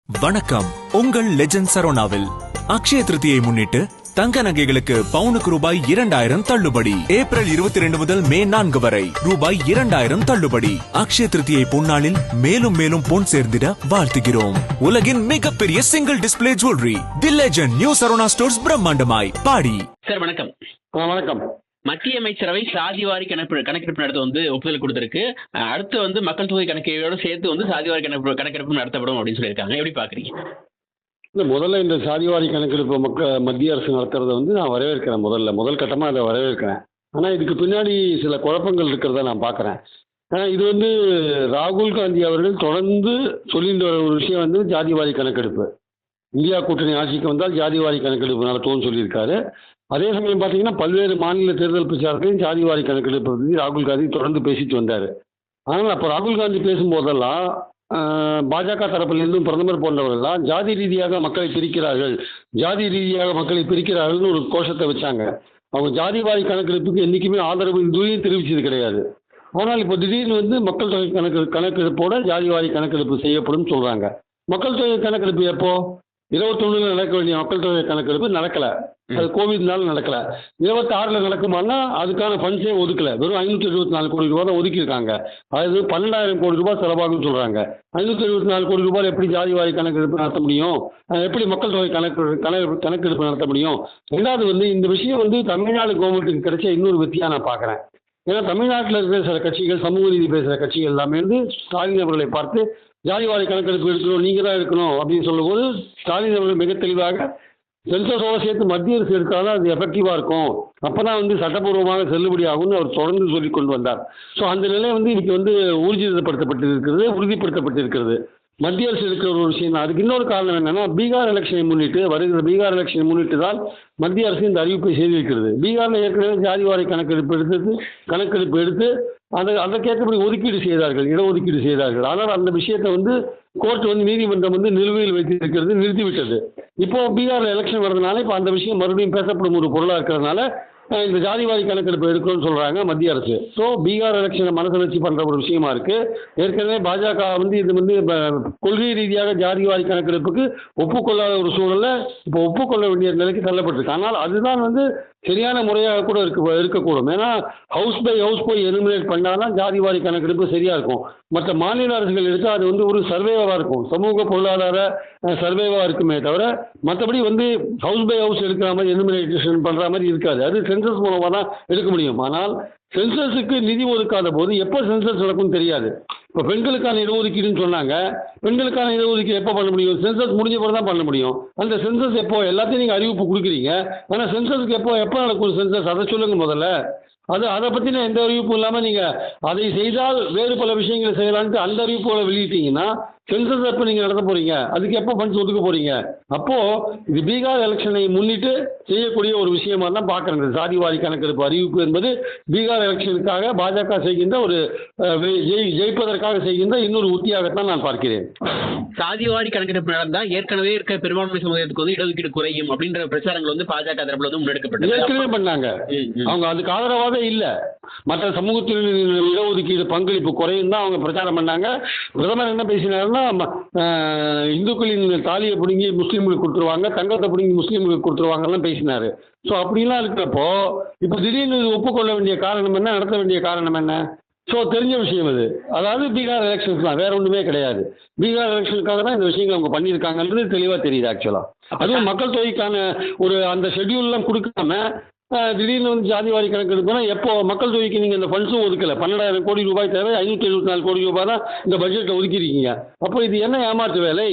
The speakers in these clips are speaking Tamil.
வணக்கம். உங்கள் லெஜண்ட் சரோனாவில் அக்ஷய திருதியை முன்னிட்டு தங்க நகைகளுக்கு பவுனுக்கு ரூபாய் 2000 தள்ளுபடி. ஏப்ரல் 22 முதல் மே 4 வரை ரூபாய் 2000 தள்ளுபடி. அக்ஷய திருதியை பொன்னாளில் மேலும் மேலும் பொன் சேர்ந்திட வாழ்த்துகிறோம். உலகின் மிகப்பெரிய single display jewellery the legend new Saravana stores பிரம்மாண்டமாய் பாடி. சார் வணக்கம். வணக்கம். மத்திய அமைச்சரவை சாதிவாரி கணக்கெடுப்பு நடத்த ஒப்புதல் கொடுத்திருக்கு. அடுத்து மக்கள் தொகை கணக்கெடுப்போடு சேர்த்து சாதிவாரி கணக்கெடுப்பு நடத்தப்படும் அப்படின்னு சொல்லியிருக்காங்க. எப்படி பாக்குறீங்க? முதல்ல இந்த சாதிவாரி கணக்கெடுப்பு மத்திய அரசு நடத்துறத நான் வரவேற்கிறேன். முதல் கட்டமாக அதை வரவேற்கிறேன். ஆனால் இதுக்கு பின்னாடி சில குழப்பங்கள் இருக்கிறத நான் பார்க்குறேன். இது ராகுல் காந்தி அவர்கள் தொடர்ந்து சொல்லிட்டு வர ஒரு விஷயம் ஜாதிவாரி கணக்கெடுப்பு. இந்தியா கூட்டணி ஆட்சிக்கு வந்தால் ஜாதிவாரி கணக்கெடுப்பு நடத்துவோம்னு சொல்லியிருக்காரு. அதே சமயம் பார்த்தீங்கன்னா பல்வேறு மாநில தேர்தல் பிரச்சாரத்திலையும் ஜாதிவாரி கணக்கெடுப்பு பற்றி ராகுல் காந்தி தொடர்ந்து பேசிட்டு வந்தார். ஆனால் அப்போ ராகுல் காந்தி பேசும்போதெல்லாம் பாஜக தரப்பிலிருந்தும் பிரதமர் போன்றவர்கள்லாம் ஜாதி ரீதியாக மக்களை பிரிக்கிறார்கள்னு ஒரு கோஷத்தை வச்சாங்க. அவங்க ஜாதிவாரி கணக்கெடுப்புக்கு என்றைக்குமே ஆதரவு இதுவரையும் தெரிவிச்சது கிடையாது. ஆனால் இப்போ திடீர்னு மக்கள் தொகை கணக்கெடுப்போட ஜாதிவாரி கணக்கெடுப்பு செய்யப்படும் சொல்றாங்க. மக்கள் தொகை கணக்கெடுப்பு எப்போ 21 நடக்க வேண்டிய மக்கள் தொகை கணக்கெடுப்பு நடக்கல. அது கோவிட்னால நடக்கல. 26 நடக்குமானா அதுக்கான ஃபண்ட்ஸே ஒதுக்கல. வெறும் 574 கோடி ரூபாய் தான் ஒதுக்கியிருக்காங்க. அதாவது 12,000 கோடி ரூபாய் செலவாகும் சொல்றாங்க. 574 கோடி ரூபாய் எப்படி ஜாதிவாரி கணக்கெடுப்பு நடத்த முடியும்? எப்படி மக்கள் தொகை கணக்கெடுப்பு நடத்த முடியும்? ரெண்டாவது இந்த விஷயம் தமிழ்நாடு கவர்மெண்ட்டுக்கு கிடைச்ச இன்னொரு வெற்றியா நான் பார்க்குறேன். ஏன்னா தமிழ்நாட்டில் இருக்கிற சில கட்சிகள், சமூக நீதி பேசுகிற கட்சிகள் எல்லாமே ஸ்டாலின் அவர்களை பார்த்து ஜாதிவாரி கணக்கெடுப்பு எடுக்கணும், நீங்கள் தான் எடுக்கணும் அப்படின்னு சொல்லும்போது ஸ்டாலின் அவர்கள் மிக தெளிவாக சென்சஸோடு சேர்த்து மத்திய அரசு எடுத்தாலும் அது எஃபெக்டிவாக இருக்கும், அப்போ தான் சட்டப்பூர்வமாக செல்லுபடி ஆகும்னு அவர் தொடர்ந்து சொல்லி கொண்டு வந்தார். ஸோ அந்த நிலை இன்னைக்கு உறுதிப்படுத்தப்பட்டிருக்கிறது. மத்திய அரசு இருக்கிற ஒரு விஷயம் தான். அதுக்கு இன்னொரு காரணம் என்னன்னா, வருகிற பீகார் எலெக்ஷனை முன்னிட்டு தான் மத்திய அரசு இந்த அறிவிப்பை செய்திருக்கிறது. பீகாரில் ஏற்கனவே ஜாதிவாரி கணக்கெடுப்பு எடுத்து அதற்கேற்றபடி இடஒதுக்கீடு செய்தார்கள். ஆனால் அந்த விஷயத்தை கோர்ட் நீதிமன்றம் நிலுவையில் வைத்திருக்கிறது, நிறுத்திவிட்டது. இப்போ பீகார்ல எலெக்ஷன் வர்றதுனால இப்போ அந்த விஷயம் மறுபடியும் பேசப்படும் ஒரு பொருளாக இருக்கிறதுனால இந்த ஜாதிவாரி கணக்கெடுப்பு எடுக்கணும்னு சொல்றாங்க மத்திய அரசு. ஸோ பீகார் எலெக்ஷனை மனசு வச்சு பண்ற ஒரு விஷயமா இருக்கு. ஏற்கனவே பாஜக இது கொள்கை ரீதியாக ஜாதிவாரி கணக்கெடுப்புக்கு ஒப்புக்கொள்ளாத ஒரு சூழல்ல இப்போ ஒப்புக்கொள்ள வேண்டிய நிலைக்கு தள்ளப்பட்டிருக்கு. ஆனால் அதுதான் சரியான முறையாக கூட இருக்கக்கூடும். ஏன்னா ஹவுஸ் பை ஹவுஸ் போய் எலிமினேட் பண்ணாதான் ஜாதிவாரி கணக்கெடுப்பு சரியா இருக்கும். மற்ற மாநில அரசுகள் எடுத்தால் அது ஒரு சர்வேவா இருக்கும், சமூக பொருளாதார சர்வேவா இருக்குமே தவிர மற்றபடி ஹவுஸ் பை ஹவுஸ் எடுக்கிற மாதிரி எலிமினேஷன் பண்ற மாதிரி இருக்காது. அது சென்சஸ் மூலமா தான் எடுக்க முடியும். ஆனால் சென்சஸுக்கு நிதி ஒதுக்காத போது எப்போ சென்சஸ் நடக்கும் தெரியாது. இப்போ பெண்களுக்கான இடஒதுக்கீடுன்னு சொன்னாங்க. பெண்களுக்கான இடஒதுக்கீடு எப்போ பண்ண முடியும்? சென்சஸ் முடிஞ்ச பிறகு தான் பண்ண முடியும். அந்த சென்சஸ் எப்போ? எல்லாத்தையும் நீங்கள் அறிவிப்பு கொடுக்குறீங்க. ஆனால் சென்சஸ்க்கு எப்போ நடக்கும் சென்சஸ்? அதை சொல்லுங்க முதல்ல. அதை பற்றின எந்த அறிவிப்பும் இல்லாமல் நீங்கள் அதை செய்தால் வேறு பல விஷயங்களை செய்யலான்ட்டு அந்த அறிவிப்புகளை வெளியிட்டீங்கன்னா சென்சஸ் எப்போ நீங்கள் நடத்த போறீங்க? அதுக்கு எப்போ ஃபண்ட்ஸ் ஒதுக்க போறீங்க? அப்போ இது பீகார் எலெக்ஷனை முன்னிட்டு செய்யக்கூடிய ஒரு விஷயமா தான் பார்க்குறேன். சாதிவாரி கணக்கெடுப்பு அறிவிப்பு என்பது பீகார் எலெக்ஷனுக்காக பாஜக செய்கின்ற ஒரு ஜெயிப்பதற்காக செய்கின்ற இன்னொரு உத்தியாகத்தான் நான் பார்க்கிறேன். சாதிவாரி கணக்கெடுப்பு நடந்தால் ஏற்கனவே இருக்க பெரும்பான்மை சமூகத்துக்கு இடஒதுக்கீடு குறையும் அப்படின்ற பிரச்சாரங்கள் பாஜக தரப்புல முன்னெடுக்கப்பட்டது. ஏற்கனவே பண்ணாங்க. அவங்க அதுக்கு ஆதரவாக இல்லை. மற்ற சமூகத்தில் இடஒதுக்கீடு பங்களிப்பு குறையும் தான் அவங்க பிரச்சாரம் பண்ணாங்க. பிரதமர் என்ன பேசினாருன்னா, இந்துக்களின் தாலியை பிடுங்கி முஸ்லீம்களுக்கு கொடுத்துருவாங்க, தங்கத்தை பிடுங்கி முஸ்லீம்களுக்கு கொடுத்துருவாங்கலாம் பேசினாரு. ஸோ அப்படிலாம் இருக்கிறப்போ இப்போ திடீர்னு ஒப்புக்கொள்ள வேண்டிய காரணம் என்ன, நடத்த வேண்டிய காரணம் என்ன? ஸோ தெரிஞ்ச விஷயம் அது. அதாவது பீகார் எலெக்ஷன்ஸ் தான், வேற ஒன்றுமே கிடையாது. பீகார் எலெக்ஷனுக்காக தான் இந்த விஷயங்கள் அவங்க பண்ணியிருக்காங்கன்றது தெளிவாக தெரியுது. ஆக்சுவலாக அதுவும் மக்கள் தொகைக்கான அந்த ஷெட்யூல்லாம் கொடுக்காம திடீர்னு ஜாதிவாரி கணக்கெடுப்புனா எப்போ மக்கள் தொகைக்கு நீங்கள் இந்த ஃபண்ட்ஸும் ஒதுக்கலை. 12,000 கோடி ரூபாய் தேவை, 574 கோடி ரூபாய் தான் இந்த பட்ஜெட்டில் ஒதுக்கியிருக்கீங்க. அப்போ இது என்ன ஏமாற்று வேலை?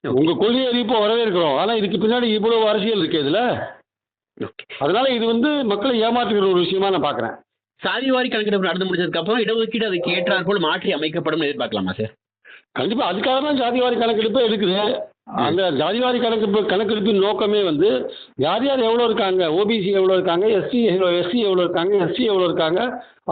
உங்கள் கொள்கை அறிவிப்போ வரவேற்கிறோம், ஆனால் இதுக்கு பின்னாடி இவ்வளவு அரசியல் இருக்கு இதில். அதனால இது மக்களை ஏமாற்றுகிற ஒரு விஷயமா நான் பார்க்குறேன். சாதிவாரி கணக்கெடுப்பு நடந்து முடிஞ்சதுக்கு அப்புறம் இடஒதுக்கீடு அதுக்கு ஏற்றாற் போல் மாற்றி அமைக்கப்படும் எதிர்பார்க்கலாமா சார்? கண்டிப்பாக அதுக்காக தான் ஜாதிவாரி கணக்கெடுப்பே எடுக்குது. அந்த ஜாதிவாரி கணக்கெடுப்பின் நோக்கமே யார் யார் எவ்வளோ இருக்காங்க, ஓபிசி எவ்வளோ இருக்காங்க, எஸ்சி எவ்வளோ இருக்காங்க, எஸ்சி எவ்வளோ இருக்காங்க,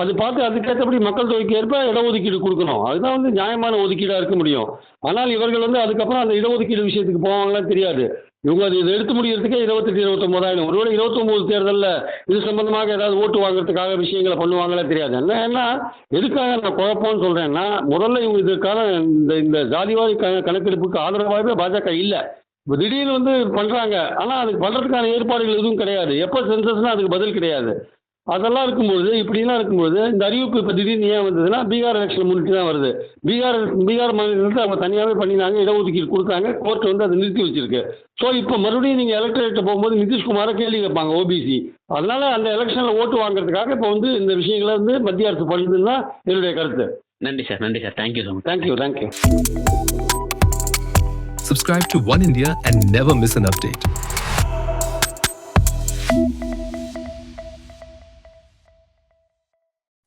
அது பார்த்து அதுக்கேற்றபடி மக்கள் தொகைக்கு ஏற்ப இடஒதுக்கீடு கொடுக்கணும். அதுதான் நியாயமான ஒதுக்கீடாக இருக்க முடியும். ஆனால் இவர்கள் அதுக்கப்புறம் அந்த இடஒதுக்கீடு விஷயத்துக்கு போவாங்களான்னு தெரியாது. இவங்க அது இதை எடுத்து முடிகிறதுக்கே 28-29 ஒருவேளை 29 தேர்தலில் இது சம்பந்தமாக ஏதாவது ஓட்டு வாங்குறதுக்காக விஷயங்களை பண்ணுவாங்களே தெரியாது. ஏன்னா எதுக்காக நான் குழப்பம்னு சொல்கிறேன்னா, முதல்ல இவங்க இதுக்கான இந்த ஜாதிவாரி கணக்கெடுப்புக்கு ஆதரவாகவே பாஜக இல்லை. இப்போ திடீர்னு வந்து பண்ணுறாங்க, ஆனால் அதுக்கு பண்ணுறதுக்கான ஏற்பாடுகள் எதுவும் கிடையாது. எப்போ சென்சஸ்னால் அதுக்கு பதில் கிடையாது. அதெல்லாம் இருக்கும்போது, இப்படிலாம் இருக்கும்போது இந்த அறிவிப்பு இப்போ திடீர்னு ஏன் வந்ததுன்னா, பீகார் எலெக்ஷன் முன்னிட்டு தான் வருது. பீகார் மாநிலத்தில் அவங்க தனியாகவே பண்ணினாங்க, இடஒதுக்கீடு கொடுத்தாங்க, கோர்ட் வந்து அதை நிறுத்தி வச்சிருக்கு. ஸோ இப்போ மறுபடியும் நீங்கள் எலக்ட்ரேட்டை போகும்போது நிதிஷ்குமாரை கேள்வி கேட்பாங்க ஓபிசி. அதனால அந்த எலெக்ஷனில் ஓட்டு வாங்குறதுக்காக இப்போ வந்து இந்த விஷயங்களை வந்து மத்திய அரசு பண்ணுதுன்னு தான் என்னுடைய கருத்து. நன்றி சார், நன்றி sir. Thank you so much. Thank you. Subscribe to One India and never miss an update.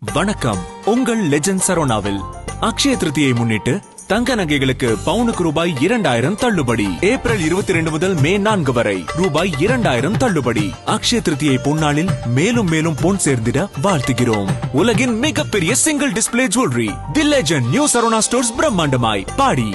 வணக்கம். உங்கள் லெஜண்ட் சரோனாவில் அக்ஷய திருதியை முன்னிட்டு தங்க நகைகளுக்கு பவுனுக்கு ரூபாய் 2000 தள்ளுபடி. ஏப்ரல் 22 முதல் மே 4 வரை ரூபாய் 2000 தள்ளுபடி. அக்ஷய திருதியை பொன்னாளில் மேலும் மேலும் பொன் சேர்ந்திட வாழ்த்துகிறோம். உலகின் மிகப்பெரிய single display jewellery the legend new Saravana stores பிரம்மாண்டமாய் பாடி.